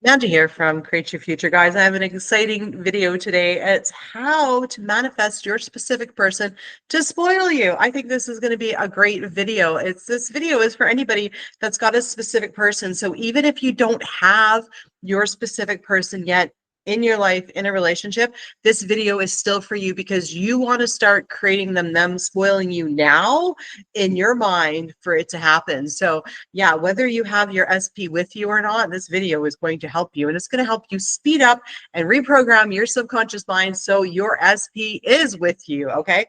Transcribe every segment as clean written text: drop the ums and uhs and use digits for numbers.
Amanda here from Create Your Future, guys. I have an exciting video today. It's how to manifest your specific person to spoil you. I think this is going to be a great video. This video is for anybody that's got a specific person. So even if you don't have your specific person yet in your life, in a relationship, this video is still for you because you want to start creating them spoiling you now in your mind for it to happen. So yeah, whether you have your SP with you or not, this video is going to help you, and it's going to help you speed up and reprogram your subconscious mind so your SP is with you. Okay.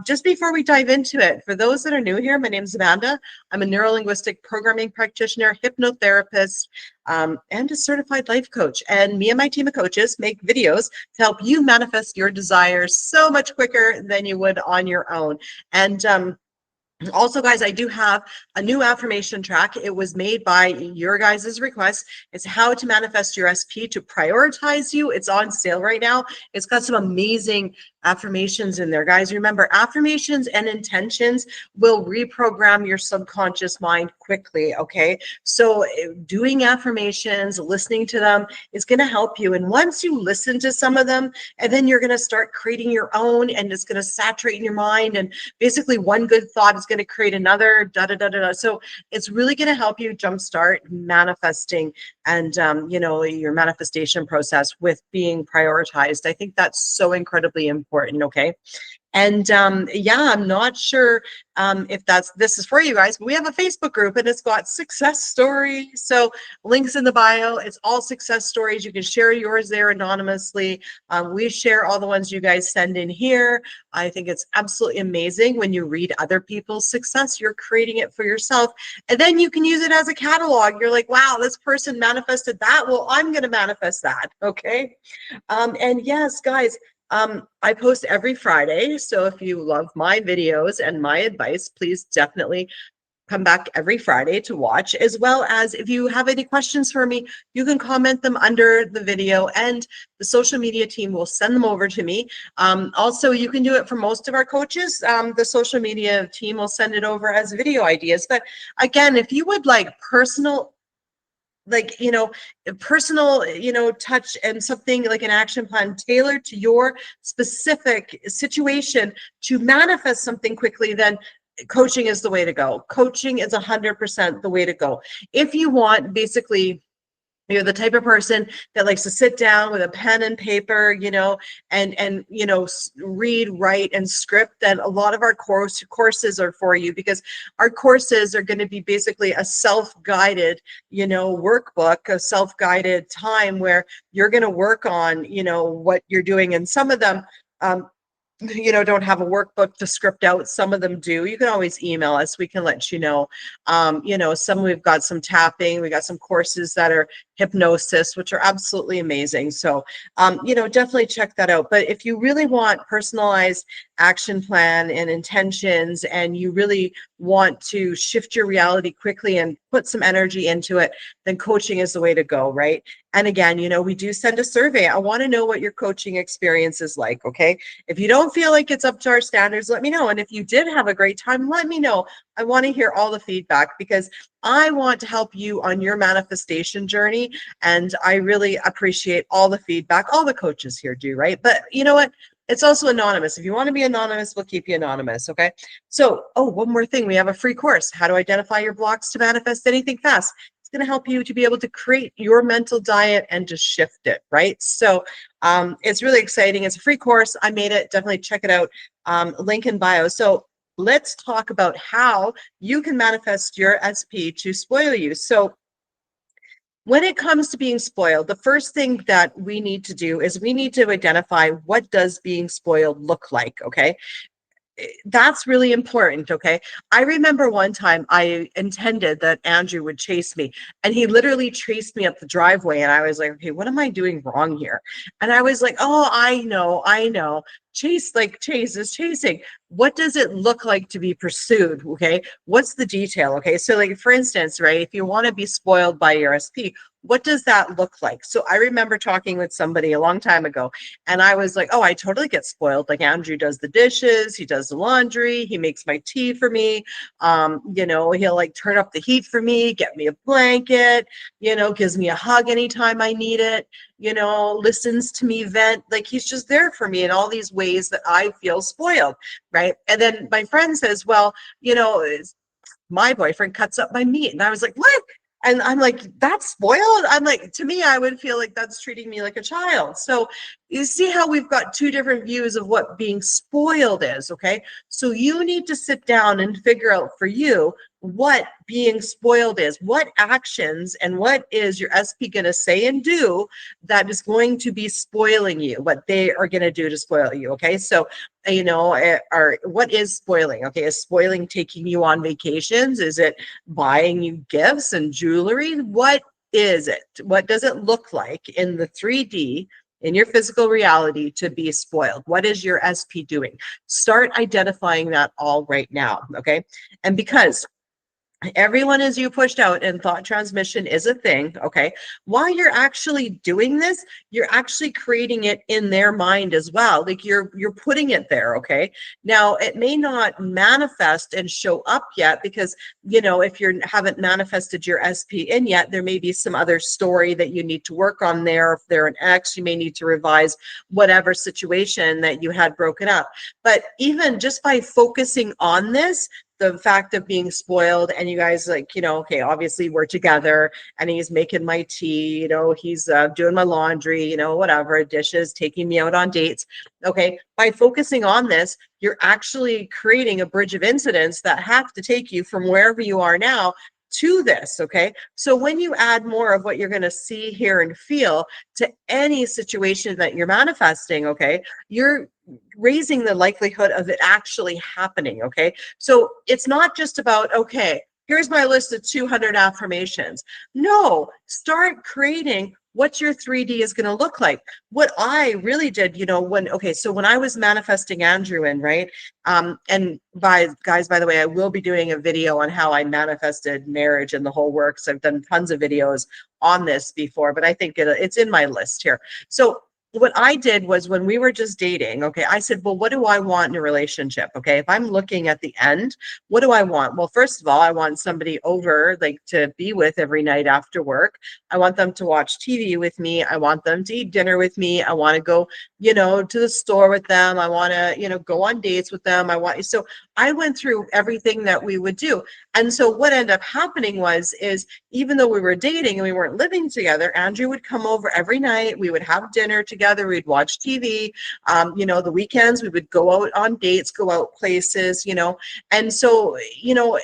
Just before we dive into it, for those that are new here, my name is Amanda. I'm a neuro-linguistic programming practitioner, hypnotherapist, and a certified life coach. And me and my team of coaches make videos to help you manifest your desires so much quicker than you would on your own. And also, guys, I do have a new affirmation track. It was made by your guys' request. It's how to manifest your SP to prioritize you. It's on sale right now. It's got some amazing affirmations in there, guys. Remember, affirmations and intentions will reprogram your subconscious mind quickly, okay? So doing affirmations, listening to them is going to help you. And once you listen to some of them, and then you're going to start creating your own, and it's going to saturate in your mind. And basically one good thought is going to create another, So it's really going to help you jumpstart manifesting and, your manifestation process with being prioritized. I think that's so incredibly important. Okay. And yeah, I'm not sure if this is for you guys, but we have a Facebook group and it's got success stories. So links in the bio, it's all success stories. You can share yours there anonymously. We share all the ones you guys send in here. I think it's absolutely amazing when you read other people's success, you're creating it for yourself. And then you can use it as a catalog. You're like, wow, this person manifested that. Well, I'm going to manifest that. Okay. And yes, guys, I post every Friday. So if you love my videos and my advice, please definitely come back every Friday to watch, as well as if you have any questions for me, you can comment them under the video and the social media team will send them over to me. Also, you can do it for most of our coaches. The social media team will send it over as video ideas. But again, if you would like personal touch and something like an action plan tailored to your specific situation to manifest something quickly, then coaching is the way to go. Coaching is 100% the way to go. If you want, basically, you're the type of person that likes to sit down with a pen and paper, and read, write, and script, then a lot of our courses are for you, because our courses are going to be basically a self-guided, workbook, a self-guided time where you're going to work on, what you're doing. And some of them, don't have a workbook to script out. Some of them do. You can always email us. We can let you know. We've got some tapping. We got some courses that are hypnosis, which are absolutely amazing. So, definitely check that out. But if you really want personalized action plan and intentions, and you really want to shift your reality quickly and put some energy into it, then coaching is the way to go, right? And again, we do send a survey. I want to know what your coaching experience is like, okay? If you don't feel like it's up to our standards, let me know. And if you did have a great time, let me know. I want to hear all the feedback, because I want to help you on your manifestation journey. And I really appreciate all the feedback. All the coaches here do, right? But you know what? It's also anonymous. If you want to be anonymous, we'll keep you anonymous, okay? So, one more thing. We have a free course, How to Identify Your Blocks to Manifest Anything Fast. It's going to help you to be able to create your mental diet and just shift it, right? So it's really exciting. It's a free course. I made it. Definitely check it out. Link in bio. So let's talk about how you can manifest your SP to spoil you. So when it comes to being spoiled, the first thing that we need to do is we need to identify, what does being spoiled look like, okay? That's really important, okay? I remember one time I intended that Andrew would chase me, and he literally chased me up the driveway, and I was like, okay, what am I doing wrong here? And I was like, oh, I know. Chase is chasing. What does it look like to be pursued, okay? What's the detail, okay? So like, for instance, right, if you want to be spoiled by your SP, what does that look like? So I remember talking with somebody a long time ago, and I was like, oh, I totally get spoiled. Like Andrew does the dishes, he does the laundry, he makes my tea for me. You know, he'll like turn up the heat for me, get me a blanket, you know, gives me a hug anytime I need it, you know, listens to me vent. Like he's just there for me in all these ways that I feel spoiled, right? And then my friend says, well, you know, my boyfriend cuts up my meat. And I was like, what? And I'm like, that's spoiled? I'm like, to me, I would feel like that's treating me like a child. So you see how we've got two different views of what being spoiled is, okay? So you need to sit down and figure out for you what being spoiled is, what actions and what is your SP going to say and do that is going to be spoiling you, what they are going to do to spoil you, okay? So, you know, what is spoiling? Okay, is spoiling taking you on vacations? Is it buying you gifts and jewelry? What is it? What does it look like in the 3D, in your physical reality, to be spoiled? What is your SP doing? Start identifying that all right now, okay? And because everyone is you pushed out and thought transmission is a thing, okay? While you're actually doing this, you're actually creating it in their mind as well. Like you're putting it there, okay? Now, it may not manifest and show up yet because, you know, if you haven't manifested your SP in yet, there may be some other story that you need to work on there. If they're an ex, you may need to revise whatever situation that you had broken up. But even just by focusing on this, the fact of being spoiled, and you guys like, you know, okay, obviously we're together and he's making my tea, you know, he's doing my laundry, you know, whatever, dishes, taking me out on dates. Okay, by focusing on this, you're actually creating a bridge of incidents that have to take you from wherever you are now to this, okay? So when you add more of what you're going to see, hear, and feel to any situation that you're manifesting, okay, you're raising the likelihood of it actually happening, okay? So it's not just about, okay, here's my list of 200 affirmations. No, start creating what your 3D is going to look like. What I really did, you know, so when I was manifesting Andrew in, right? And guys, by the way, I will be doing a video on how I manifested marriage and the whole works. I've done tons of videos on this before, but I think it's in my list here. So what I did was when we were just dating, okay, I said, well, what do I want in a relationship? Okay, if I'm looking at the end, what do I want? Well, first of all, I want somebody over, like to be with every night after work. I want them to watch TV with me. I want them to eat dinner with me. I want to go, you know, to the store with them. I want to, you know, go on dates with them. So I went through everything that we would do. And so what ended up happening is even though we were dating and we weren't living together, Andrew would come over every night. We would have dinner together. We'd watch TV. You know, the weekends we would go out on dates, go out places, you know. And so, you know,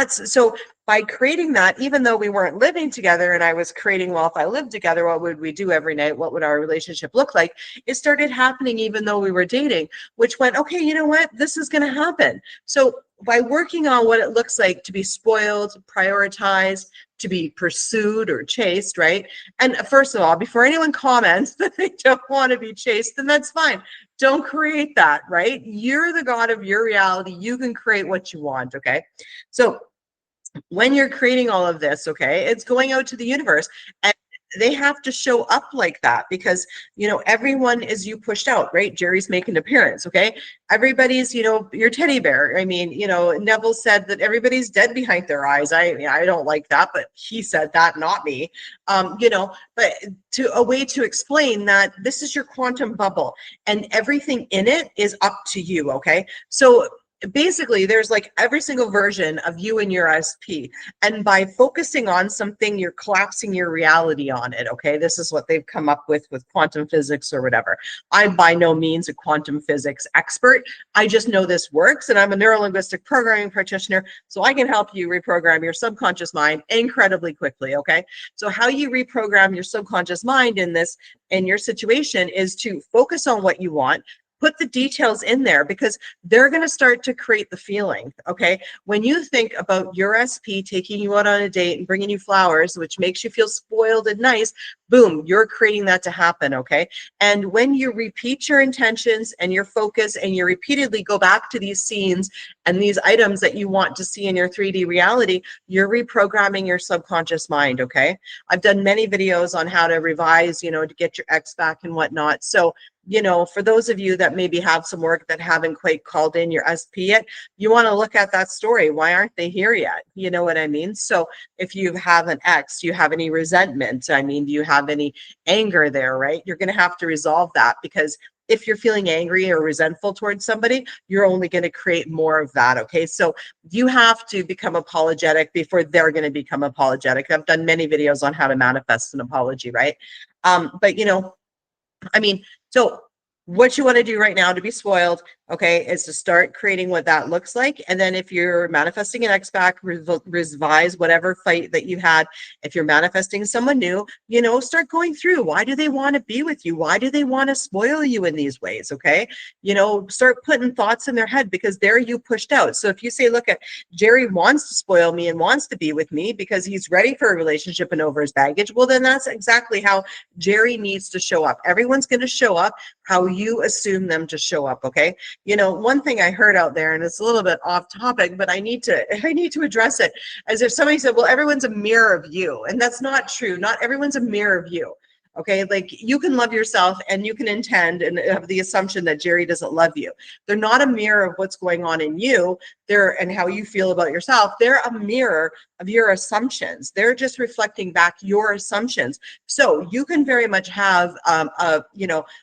so by creating that, even though we weren't living together and I was creating, well, if I lived together, what would we do every night? What would our relationship look like? It started happening even though we were dating, which went, okay, you know what? This is going to happen. So by working on what it looks like to be spoiled, prioritized, to be pursued or chased, right? And first of all, before anyone comments that they don't want to be chased, then that's fine. Don't create that, right? You're the God of your reality. You can create what you want, okay? So when you're creating all of this, okay, it's going out to the universe. And they have to show up like that because, you know, everyone is you pushed out, right? Jerry's making an appearance, okay? Everybody's, you know, your teddy bear. I mean, you know, Neville said that everybody's dead behind their eyes. I don't like that, but he said that, not me. You know, but a way to explain that this is your quantum bubble and everything in it is up to you, okay? So basically there's like every single version of you and your SP, and by focusing on something you're collapsing your reality on it, okay? This is what they've come up with quantum physics or whatever. I'm by no means a quantum physics expert. I just know this works, and I'm a neurolinguistic programming practitioner, so I can help you reprogram your subconscious mind incredibly quickly, okay? So how you reprogram your subconscious mind in your situation is to focus on what you want, put the details in there because they're going to start to create the feeling. Okay. When you think about your SP taking you out on a date and bringing you flowers, which makes you feel spoiled and nice, boom, you're creating that to happen. Okay. And when you repeat your intentions and your focus and you repeatedly go back to these scenes and these items that you want to see in your 3D reality, you're reprogramming your subconscious mind. Okay. I've done many videos on how to revise, to get your ex back and whatnot. So, for those of you that maybe have some work that haven't quite called in your SP yet, you want to look at that story. Why aren't they here yet? You know what I mean? So if you have an ex, do you have any resentment? I mean, do you have any anger there, right? You're going to have to resolve that, because if you're feeling angry or resentful towards somebody, you're only going to create more of that. Okay. So you have to become apologetic before they're going to become apologetic. I've done many videos on how to manifest an apology, right? But so what you want to do right now to be spoiled, okay, is to start creating what that looks like. And then if you're manifesting an ex back, revise whatever fight that you had. If you're manifesting someone new, start going through, why do they want to be with you? Why do they want to spoil you in these ways? Okay. Start putting thoughts in their head, because there you pushed out. So if you say, look, at Jerry wants to spoil me and wants to be with me because he's ready for a relationship and over his baggage, well, then that's exactly how Jerry needs to show up. Everyone's going to show up how you assume them to show up. Okay. One thing I heard out there, and it's a little bit off topic, but I need to address it, as if somebody said, well, everyone's a mirror of you. And that's not true. Not everyone's a mirror of you. Okay. Like, you can love yourself and you can intend and have the assumption that Jerry doesn't love you. They're not a mirror of what's going on in you and how you feel about yourself. They're a mirror of your assumptions. They're just reflecting back your assumptions. So you can very much have a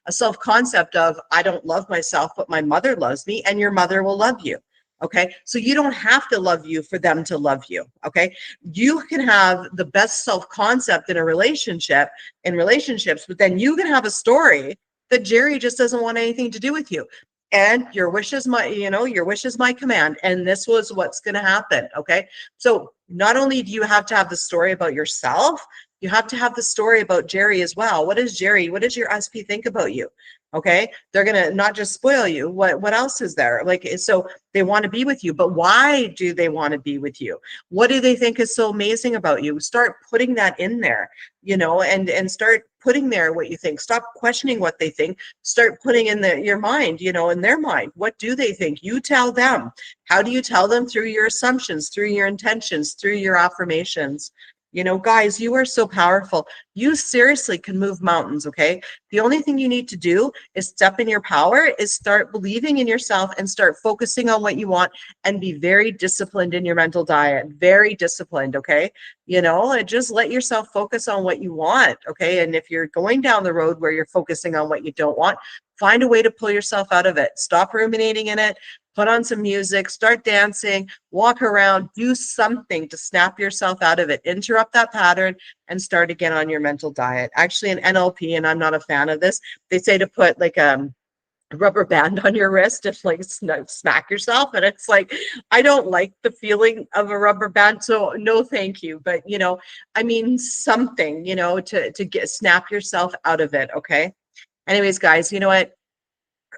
self-concept of, I don't love myself, but my mother loves me, and your mother will love you. Okay. So you don't have to love you for them to love you. Okay. You can have the best self-concept in relationships, but then you can have a story that Jerry just doesn't want anything to do with you. And your wish is my command. And this was what's going to happen. Okay. So not only do you have to have the story about yourself, you have to have the story about Jerry as well. What does your SP think about you? Okay. They're going to not just spoil you. What else is there? So they want to be with you, but why do they want to be with you? What do they think is so amazing about you? Start putting that in there, and start putting there what you think. Stop questioning what they think. Start putting in your mind, in their mind. What do they think? You tell them. How do you tell them? Through your assumptions, through your intentions, through your affirmations. Guys, you are so powerful. You seriously can move mountains, okay? The only thing you need to do is step in your power, is start believing in yourself and start focusing on what you want, and be very disciplined in your mental diet. Very disciplined, okay? And just let yourself focus on what you want, okay? And if you're going down the road where you're focusing on what you don't want, find a way to pull yourself out of it. Stop ruminating in it. Put on some music, start dancing, walk around, do something to snap yourself out of it. Interrupt that pattern and start again on your mental diet. Actually, in NLP, and I'm not a fan of this, they say to put like a rubber band on your wrist and like smack yourself. And it's like, I don't like the feeling of a rubber band. So no, thank you. But, something, to snap yourself out of it. Okay. Anyways, guys, you know what?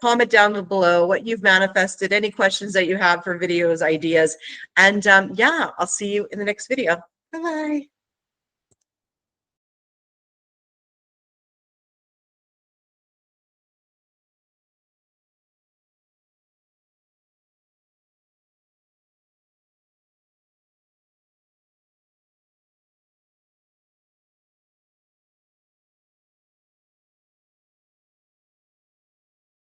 Comment down below what you've manifested, any questions that you have for videos, ideas. And yeah, I'll see you in the next video. Bye-bye.